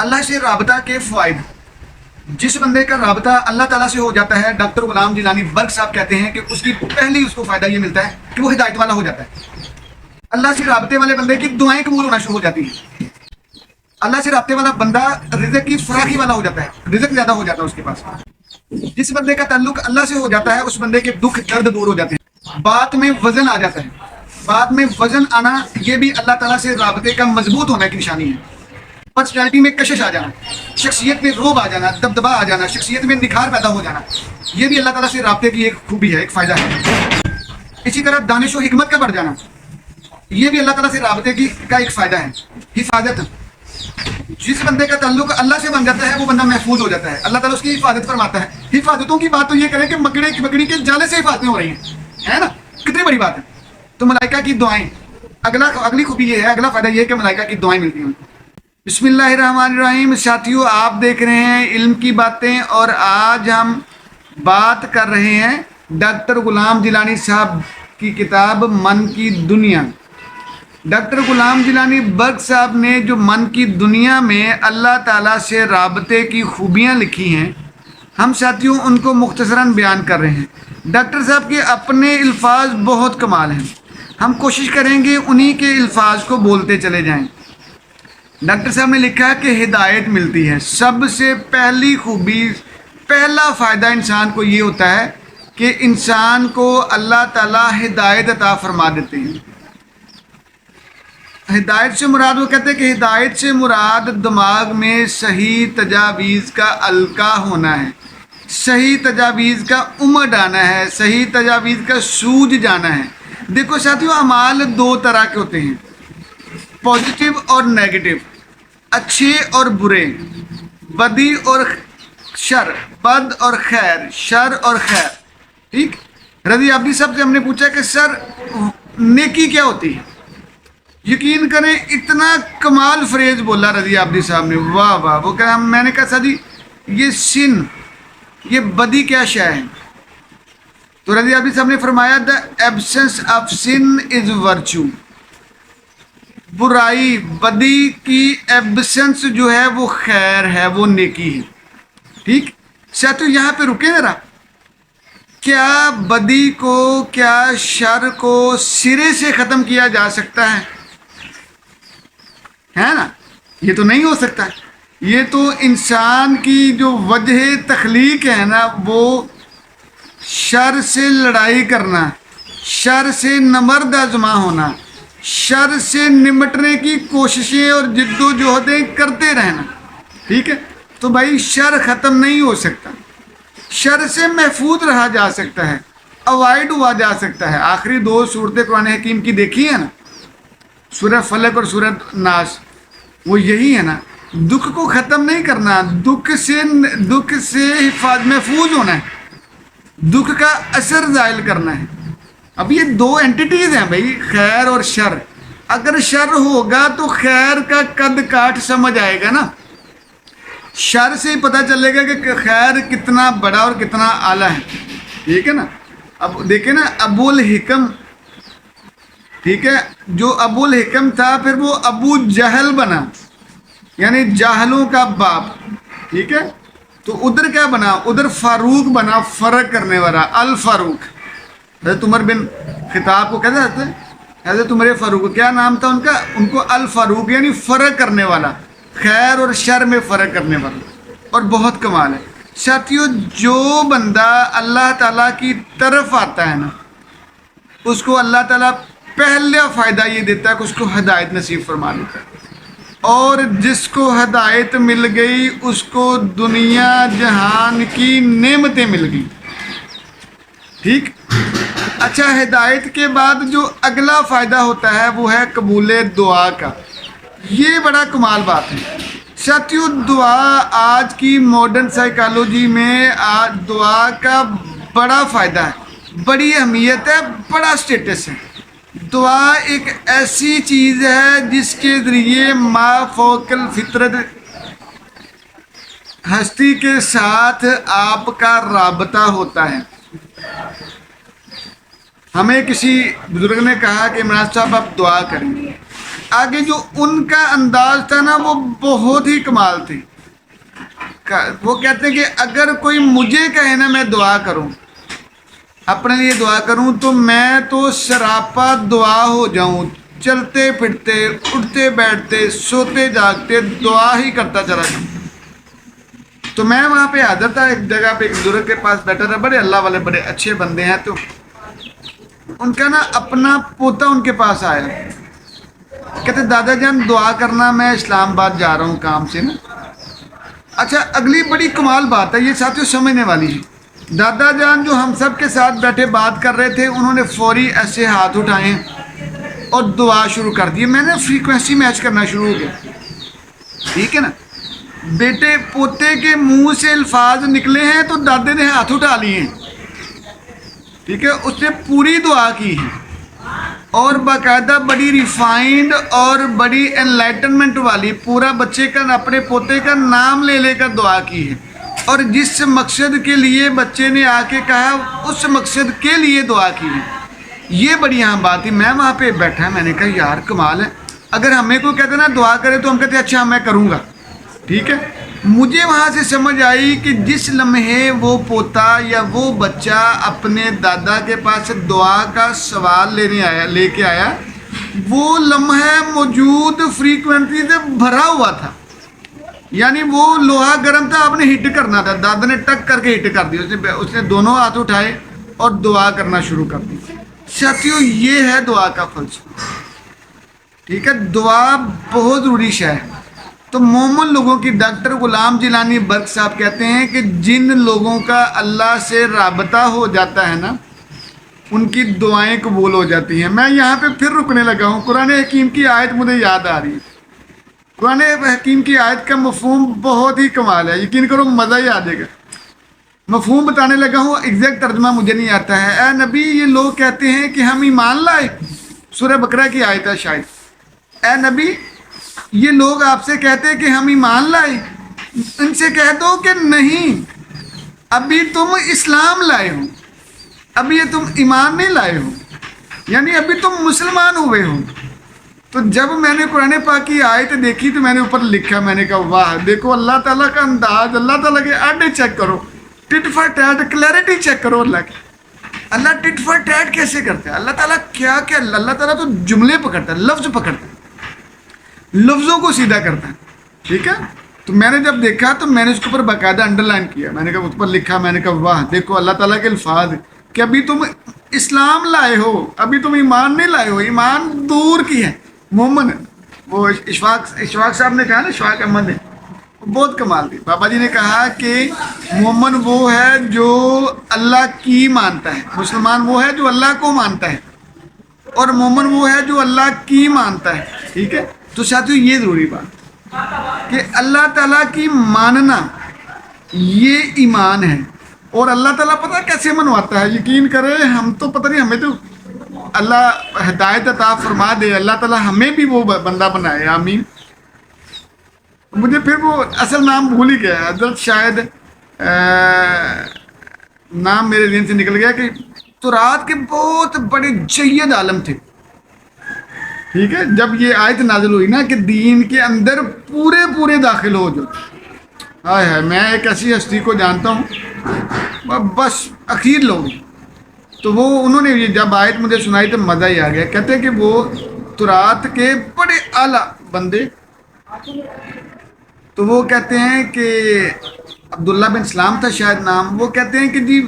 اللہ سے رابطہ کے فوائد۔ جس بندے کا رابطہ اللہ تعالیٰ سے ہو جاتا ہے، ڈاکٹر غلام جیلانی برق صاحب کہتے ہیں کہ اس کی پہلی اس کو فائدہ یہ ملتا ہے کہ وہ ہدایت والا ہو جاتا ہے۔ اللہ سے رابطے والے بندے کی دعائیں قبول ہونا شروع ہو جاتی ہیں۔ اللہ سے رابطے والا بندہ رزق کی فراخی والا ہو جاتا ہے، رزق زیادہ ہو جاتا ہے اس کے پاس۔ جس بندے کا تعلق اللہ سے ہو جاتا ہے اس بندے کے دکھ درد دور ہو جاتے ہیں، بات میں وزن آ جاتا ہے۔ بات میں وزن آنا یہ بھی اللہ تعالیٰ سے رابطے کا مضبوط ہونے کی نشانی ہے۔ پرسنالٹی میں کشش آ جانا، شخصیت میں روب آ جانا، دبدبا آ جانا، شخصیت میں نکھار پیدا ہو جانا، یہ بھی اللہ تعالیٰ سے رابطے کی ایک خوبی ہے، ایک فائدہ ہے۔ اسی طرح دانش و حکمت کا بڑھ جانا، یہ بھی اللہ تعالیٰ سے رابطے کا ایک فائدہ ہے۔ حفاظت، جس بندے کا تعلق اللہ سے بن جاتا ہے وہ بندہ محفوظ ہو جاتا ہے، اللہ تعالیٰ اس کی حفاظت فرماتا ہے۔ حفاظتوں کی بات تو یہ کریں کہ مکڑی کے جالے سے حفاظتیں ہو رہی ہیں، ہے نا، کتنی بڑی بات ہے۔ تو ملائکہ کی دعائیں، اگلی خوبی یہ ہے، اگلا فائدہ یہ ہے کہ ملائکہ کی دعائیں ملتی ہیں۔ بسم اللہ الرحمن الرحیم۔ ساتھیو، آپ دیکھ رہے ہیں علم کی باتیں، اور آج ہم بات کر رہے ہیں ڈاکٹر غلام جیلانی صاحب کی کتاب من کی دنیا۔ ڈاکٹر غلام جیلانی برق صاحب نے جو من کی دنیا میں اللہ تعالیٰ سے رابطے کی خوبیاں لکھی ہیں، ہم ساتھیوں ان کو مختصراً بیان کر رہے ہیں۔ ڈاکٹر صاحب کے اپنے الفاظ بہت کمال ہیں، ہم کوشش کریں گے انہی کے الفاظ کو بولتے چلے جائیں۔ ڈاکٹر صاحب نے لکھا ہے کہ ہدایت ملتی ہے۔ سب سے پہلی خوبی، پہلا فائدہ انسان کو یہ ہوتا ہے کہ انسان کو اللہ تعالیٰ ہدایت عطا فرما دیتے ہیں۔ ہدایت سے مراد، وہ کہتے ہیں کہ ہدایت سے مراد دماغ میں صحیح تجاویز کا القاء ہونا ہے، صحیح تجاویز کا عمد آنا ہے، صحیح تجاویز کا سوج جانا ہے۔ دیکھو ساتھیو، اعمال دو طرح کے ہوتے ہیں، پازیٹیو اور نیگیٹو، اچھے اور برے، بدی اور شر، بد اور خیر، شر اور خیر، ٹھیک۔ رضی عابدی صاحب سے ہم نے پوچھا کہ سر نیکی کیا ہوتی ہے؟ یقین کریں اتنا کمال فریز بولا رضی عابدی صاحب نے، واہ واہ۔ وہ کہا، میں نے کہا سر جی یہ سن، یہ بدی کیا شے ہے؟ تو رضی عابدی صاحب نے فرمایا the absence of sin is virtue, برائی بدی کی ایبسنس جو ہے وہ خیر ہے، وہ نیکی ہے، ٹھیک۔ ساتھیو یہاں پہ رکے ذرا، کیا بدی کو، کیا شر کو سرے سے ختم کیا جا سکتا ہے نا؟ یہ تو نہیں ہو سکتا۔ یہ تو انسان کی جو وجہ تخلیق ہے نا، وہ شر سے لڑائی کرنا، شر سے نمرد آزما ہونا، شر سے نمٹنے کی کوششیں اور جد و جہدیں کرتے رہنا، ٹھیک ہے۔ تو بھائی شر ختم نہیں ہو سکتا، شر سے محفوظ رہا جا سکتا ہے، اوائڈ ہوا جا سکتا ہے۔ آخری دو صورتیں قرآن حکیم کی دیکھی ہیں نا، سورہ فلق اور سورہ ناس، وہ یہی ہے نا، دکھ کو ختم نہیں کرنا، دکھ سے محفوظ ہونا ہے، دکھ کا اثر زائل کرنا ہے۔ اب یہ دو اینٹیٹیز ہیں بھائی، خیر اور شر۔ اگر شر ہوگا تو خیر کا قد کاٹ سمجھ آئے گا نا، شر سے ہی پتہ چلے گا کہ خیر کتنا بڑا اور کتنا اعلیٰ ہے، ٹھیک ہے نا۔ اب دیکھیں نا، ابو الحکم، ٹھیک ہے، جو ابو الحکم تھا پھر وہ ابو جہل بنا، یعنی جاہلوں کا باپ، ٹھیک ہے۔ تو ادھر کیا بنا؟ ادھر فاروق بنا، فرق کرنے والا، الفاروق۔ حضرت عمر بن خطاب کو کہتے ہیں حضرت عمر فاروق، کیا نام تھا ان کا؟ ان کو الفاروق، یعنی فرق کرنے والا، خیر اور شر میں فرق کرنے والا، اور بہت کمال ہے۔ ساتھیو جو بندہ اللہ تعالیٰ کی طرف آتا ہے نا، اس کو اللہ تعالیٰ پہلا فائدہ یہ دیتا ہے کہ اس کو ہدایت نصیب فرما دیتا ہے، اور جس کو ہدایت مل گئی اس کو دنیا جہان کی نعمتیں مل گئی، ٹھیک۔ اچھا، ہدایت کے بعد جو اگلا فائدہ ہوتا ہے وہ ہے قبول دعا کا۔ یہ بڑا کمال بات ہے ساتھیو۔ دعا آج کی ماڈرن سائیکالوجی میں دعا کا بڑا فائدہ ہے، بڑی اہمیت ہے، بڑا سٹیٹس ہے۔ دعا ایک ایسی چیز ہے جس کے ذریعے ما فوق الفطرت ہستی کے ساتھ آپ کا رابطہ ہوتا ہے۔ ہمیں کسی بزرگ نے کہا کہ عمران صاحب آپ دعا کریں، آگے جو ان کا انداز تھا نا وہ بہت ہی کمال تھی. وہ کہتے ہیں کہ اگر کوئی مجھے کہے نا میں دعا کروں، اپنے لیے دعا کروں، تو میں تو سراپا دعا ہو جاؤں، چلتے پھرتے اٹھتے بیٹھتے سوتے جاگتے دعا ہی کرتا چلا جاؤں. تو میں وہاں پہ حاضر تھا ایک جگہ پہ، ایک بزرگ کے پاس بیٹھا تھا، بڑے اللہ والے بڑے اچھے بندے ہیں. تو ان کا نا اپنا پوتا ان کے پاس آیا، کہتے دادا جان دعا کرنا، میں اسلام آباد جا رہا ہوں کام سے نا. اچھا اگلی بڑی کمال بات ہے، یہ ساتھیوں سمجھنے والی ہے. دادا جان جو ہم سب کے ساتھ بیٹھے بات کر رہے تھے، انہوں نے فوری ایسے ہاتھ اٹھائے اور دعا شروع کر دی. میں نے فریکوینسی میچ کرنا شروع ہو گیا. ٹھیک ہے نا، بیٹے پوتے کے منہ سے الفاظ نکلے ہیں تو دادے نے ہاتھ اٹھا لیے ہیں. ٹھیک ہے، اس نے پوری دعا کی ہے اور باقاعدہ بڑی ریفائنڈ اور بڑی انلائٹنمنٹ والی، پورا بچے کا اپنے پوتے کا نام لے لے کر دعا کی ہے، اور جس مقصد کے لیے بچے نے آ کے کہا اس مقصد کے لیے دعا کی ہے. یہ بڑی اہم بات تھی. میں وہاں پہ بیٹھا، میں نے کہا یار کمال ہے. اگر ہمیں کوئی کہتے نا دعا کرے تو ہم کہتے اچھا میں کروں گا. ٹھیک ہے، مجھے وہاں سے سمجھ آئی کہ جس لمحے وہ پوتا یا وہ بچہ اپنے دادا کے پاس دعا کا سوال لے کے آیا، وہ لمحہ موجود فریکوینسی سے بھرا ہوا تھا. یعنی وہ لوہا گرم تھا، آپ نے ہٹ کرنا تھا، دادا نے ٹک کر کے ہٹ کر دی. اس نے دونوں ہاتھ اٹھائے اور دعا کرنا شروع کر دی. ساتھیوں یہ ہے دعا کا فلسفہ. ٹھیک ہے، دعا بہت ضروری شے ہے. تو مومن لوگوں کی ڈاکٹر غلام جیلانی برق صاحب کہتے ہیں کہ جن لوگوں کا اللہ سے رابطہ ہو جاتا ہے نا، ان کی دعائیں قبول ہو جاتی ہیں. میں یہاں پہ پھر رکنے لگا ہوں. قرآن حکیم کی آیت مجھے یاد آ رہی ہے. قرآن حکیم کی آیت کا مفہوم بہت ہی کمال ہے، یقین کرو مزہ ہی آ جائے گا. مفہوم بتانے لگا ہوں، ایگزیکٹ ترجمہ مجھے نہیں آتا ہے. اے نبی یہ لوگ کہتے ہیں کہ ہم ایمان لائے، سورہ بقرہ کی آیت ہے شاید. اے نبی یہ لوگ آپ سے کہتے ہیں کہ ہم ایمان لائے، ان سے کہہ دو کہ نہیں، ابھی تم اسلام لائے ہو، ابھی یہ تم ایمان نہیں لائے ہو، یعنی ابھی تم مسلمان ہوئے ہو. تو جب میں نے قرآن پاک کی آیت دیکھی تو میں نے اوپر لکھا، میں نے کہا واہ، دیکھو اللہ تعالیٰ کا انداز، اللہ تعالیٰ کے آڈے چیک کرو، ٹٹ فار ٹیٹ کلیئرٹی چیک کرو. اللہ کی اللہ ٹٹ فار ٹیٹ کیسے کرتا ہے؟ اللہ تعالیٰ کیا اللہ تعالیٰ تو جملے پکڑتا ہے، لفظ پکڑتا ہے، لفظوں کو سیدھا کرتا ہے. ٹھیک ہے، تو میں نے جب دیکھا تو میں نے اس کے اوپر باقاعدہ انڈر لائن کیا. میں نے کہا اس پر لکھا، میں نے کہا واہ دیکھو اللہ تعالیٰ کے الفاظ کہ ابھی تم اسلام لائے ہو، ابھی تم ایمان نہیں لائے ہو، ایمان دور کی ہے. مومن وہ اشفاق صاحب نے کہا نا، اشفاق احمد نے بہت کمال دی. بابا جی نے کہا کہ مومن وہ ہے جو اللہ کی مانتا ہے، مسلمان وہ ہے جو اللہ کو مانتا ہے، اور مومن وہ ہے جو اللہ کی مانتا ہے. ٹھیک ہے، تو ساتھیوں یہ ضروری بات کہ اللہ تعالیٰ کی ماننا یہ ایمان ہے. اور اللہ تعالیٰ پتہ کیسے منواتا ہے؟ یقین کرے ہم تو پتہ نہیں، ہمیں تو اللہ ہدایت عطا فرما دے، اللہ تعالیٰ ہمیں بھی وہ بندہ بنائے، آمین. مجھے پھر وہ اصل نام بھول ہی گیا، حضرت شاید نام میرے ذہن سے نکل گیا، کہ تو رات کے بہت بڑے جید عالم تھے. ٹھیک ہے، جب یہ آیت نازل ہوئی نا کہ دین کے اندر پورے داخل ہو جو، ہائے ہائے، میں ایک ایسی ہستی کو جانتا ہوں بس اخیر لوگ، تو وہ انہوں نے یہ جب آیت مجھے سنائی تو مزہ ہی آ گیا. کہتے ہیں کہ وہ ترات کے بڑے اعلیٰ بندے، تو وہ کہتے ہیں کہ عبداللہ بن سلام تھا شاید نام. وہ کہتے ہیں کہ جی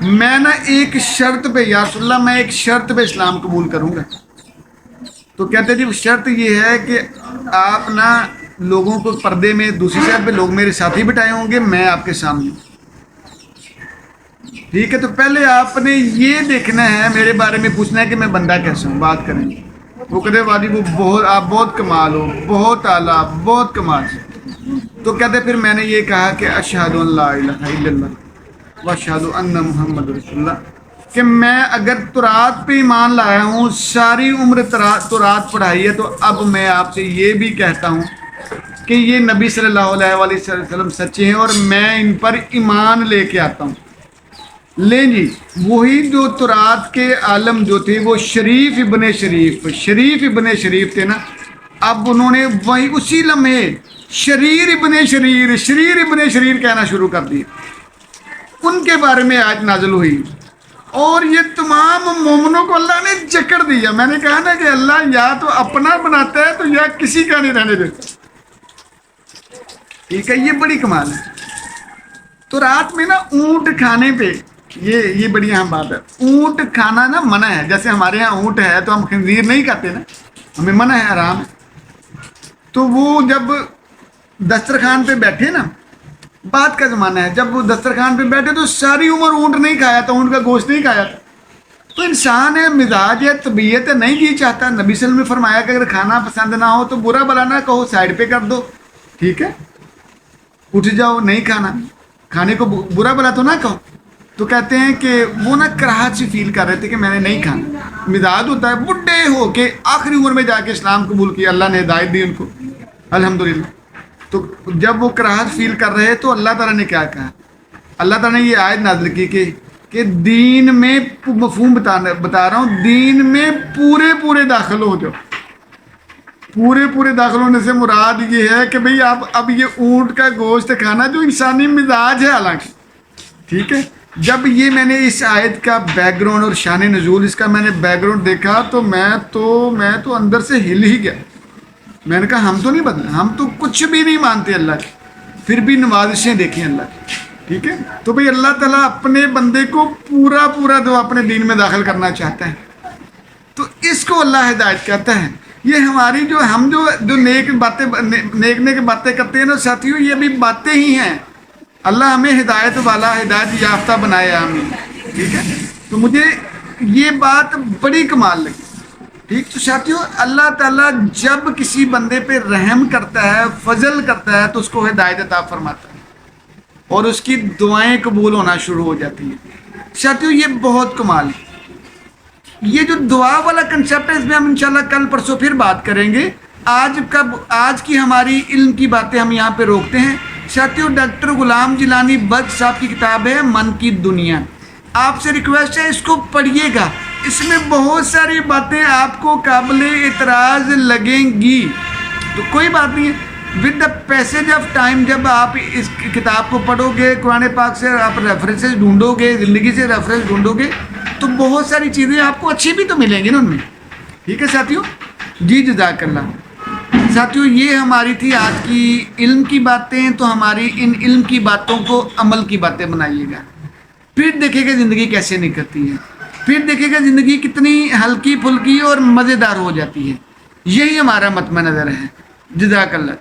میں نا ایک شرط پہ، یا رسول اللہ میں ایک شرط پہ اسلام قبول کروں گا. تو کہتے ہیں جی شرط یہ ہے کہ آپ نا لوگوں کو پردے میں دوسری سائڈ پہ لوگ میرے ساتھی بٹھائے ہوں گے، میں آپ کے سامنے. ٹھیک ہے، تو پہلے آپ نے یہ دیکھنا ہے، میرے بارے میں پوچھنا ہے کہ میں بندہ کیسا ہوں. بات کریں گے. وہ کہتے والی وہ بہت، آپ بہت کمال ہو، بہت اعلیٰ، بہت کمال. تو کہتے پھر میں نے یہ کہا کہ اشہد ان لا الہ الا اللہ واشہد ان محمد رسول اللہ، کہ میں اگر تورات پہ ایمان لایا ہوں، ساری عمر تورات پڑھائی ہے، تو اب میں آپ سے یہ بھی کہتا ہوں کہ یہ نبی صلی اللہ علیہ وسلم سچے ہیں اور میں ان پر ایمان لے کے آتا ہوں. لیں جی، وہی جو تورات کے عالم جو تھے وہ شریف ابن شریف تھے نا، اب انہوں نے وہی اسی لمحے شریر ابن شریر، شریر ابن شریر کہنا شروع کر دیا. ان کے بارے میں آج نازل ہوئی اور یہ تمام مومنوں کو اللہ نے جکڑ دیا. میں نے کہا نا کہ اللہ یا تو اپنا بناتا ہے تو یا کسی کا نہیں رہنے دیتا. ٹھیک ہے، یہ بڑی کمال ہے. تو رات میں نا اونٹ کھانے پہ یہ بڑی اہم بات ہے. اونٹ کھانا نا منع ہے. جیسے ہمارے ہاں اونٹ ہے تو ہم خنزیر نہیں کھاتے نا، ہمیں منع ہے، حرام ہے. تو وہ جب دسترخوان پہ بیٹھے نا، بات کا زمانہ ہے، جب وہ دسترخوان پہ بیٹھے تو ساری عمر اونٹ نہیں کھایا تھا، اونٹ کا گوشت نہیں کھایا تھا. تو انسان ہے، مزاج ہے، طبیعت ہے، نہیں جی چاہتا. نبی صلی اللہ علیہ وسلم نے فرمایا کہ اگر کھانا پسند نہ ہو تو برا بلا نہ کہو، سائڈ پہ کر دو. ٹھیک ہے، اٹھ جاؤ، نہیں کھانا، کھانے کو برا بلا تو نہ کہو. تو کہتے ہیں کہ وہ نا کراہت سے فیل کر رہے تھے کہ میں نے نہیں کھانا. مزاج ہوتا ہے، بڈھے ہو کے آخری عمر میں جا کے اسلام قبول کیا، اللہ نے ہدایت دی ان کو، الحمدللہ. تو جب وہ کراہت فیل کر رہے تو اللہ تعالیٰ نے کیا کہا؟ اللہ تعالیٰ نے یہ آیت نازل کی کہ دین میں، مفہوم بتا رہا ہوں، دین میں پورے داخل ہو جاؤ. پورے داخل ہونے سے مراد یہ ہے کہ بھئی آپ اب یہ اونٹ کا گوشت کھانا جو انسانی مزاج ہے حالانکہ. ٹھیک ہے، جب یہ میں نے اس آیت کا بیک گراؤنڈ اور شان نزول اس کا میں نے بیک گراؤنڈ دیکھا تو میں تو اندر سے ہل ہی گیا. میں نے کہا ہم تو نہیں بدلے، ہم تو کچھ بھی نہیں مانتے اللہ کی، پھر بھی نوازشیں دیکھیں اللہ کی. ٹھیک ہے، تو بھئی اللہ تعالیٰ اپنے بندے کو پورا جو اپنے دین میں داخل کرنا چاہتا ہے تو اس کو اللہ ہدایت کہتا ہے. یہ ہماری ہم جو نیک باتیں کرتے ہیں نا ساتھیوں، یہ بھی باتیں ہی ہیں. اللہ ہمیں ہدایت والا، ہدایت یافتہ بنائے، آمین. ٹھیک ہے، تو مجھے یہ بات بڑی کمال لگی. ٹھیک، تو ساتھیوں اللہ تعالیٰ جب کسی بندے پہ رحم کرتا ہے، فضل کرتا ہے تو اس کو ہدایت عطا فرماتا ہے اور اس کی دعائیں قبول ہونا شروع ہو جاتی ہیں. ساتھیوں یہ بہت کمال ہے. یہ جو دعا والا کنسیپٹ ہے اس میں ہم انشاءاللہ کل پرسوں پھر بات کریں گے. آج کی ہماری علم کی باتیں ہم یہاں پہ روکتے ہیں. ساتھیوں ڈاکٹر غلام جیلانی بخش صاحب کی کتاب ہے من کی دنیا، آپ سے ریکویسٹ ہے اس کو پڑھیے گا. اس میں بہت ساری باتیں آپ کو قابل اعتراض لگیں گی، تو کوئی بات نہیں ہے. With the passage of time جب آپ اس کتاب کو پڑھو گے، قرآن پاک سے آپ ریفرنسز ڈھونڈو گے، زندگی سے ریفرنس ڈھونڈو گے، تو بہت ساری چیزیں آپ کو اچھی بھی تو ملیں گی نا ان میں. ٹھیک ہے ساتھیوں، جی جزاک اللہ. ساتھیوں یہ ہماری تھی آج کی علم کی باتیں. تو ہماری ان علم کی باتوں کو عمل کی باتیں بنائیے گا، پھر دیکھے گا زندگی کیسے نکلتی ہے، پھر دیکھے گا زندگی کتنی ہلکی پھلکی اور مزیدار ہو جاتی ہے. یہی ہمارا مطمع نظر ہے. جزاک اللہ.